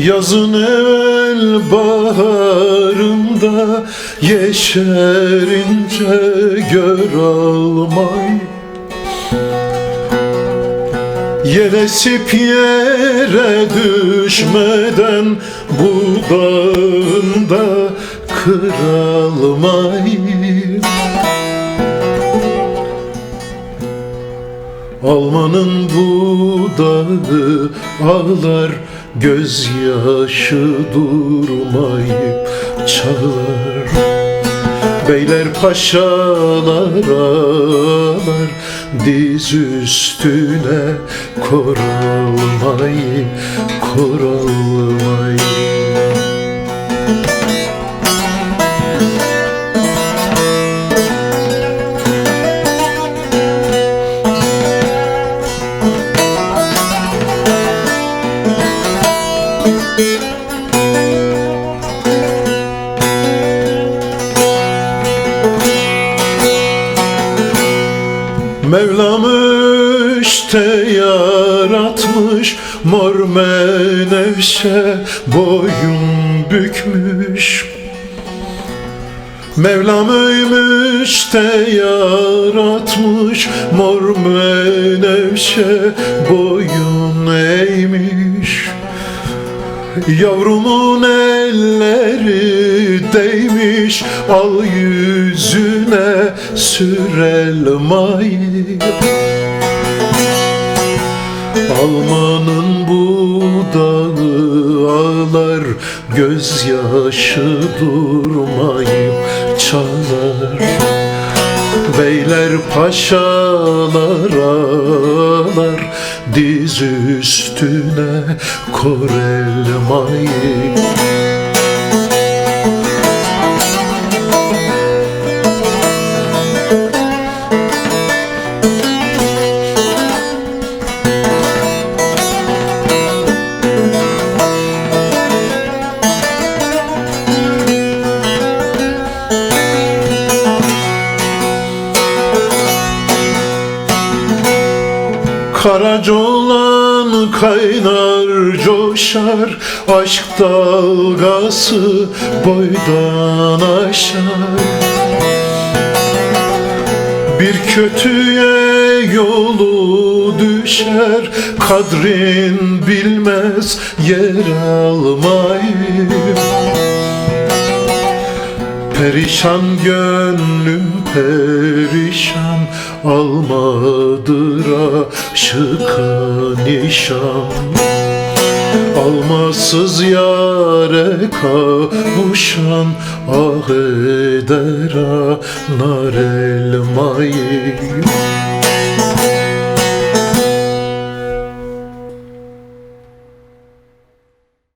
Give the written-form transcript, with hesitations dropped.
Yazın evvel baharında yeşerince gör almayı. Yel esip yere düşmeden budağında kırılmayı. Almanın budağı ağlar, gözyaşı durmayıp çalar. Beyler paşalar ağlar, diz üstüne kor almayı, kor almayı. Mevlam işte yaratmış, mor menevşe boyun bükmüş. Mevlam öymüş de yaratmış, mor menevşe boyun eğmiş. Yavrumun elleri değmiş, al yüzüne sür elmayı. Almanın budağı ağlar, gözyaşı durmayıp çalar. Beyler paşalar ağlar, diz üstüne kor elmayı. Karaca olan kaynar coşar, aşk dalgası boydan aşar. Bir kötüye yolu düşer, kadrin bilmez yer almayı. Perişan gönlüm perişan, almadır aşıka nişan. Almasız yâre kavuşan, ah eder anar elmayı.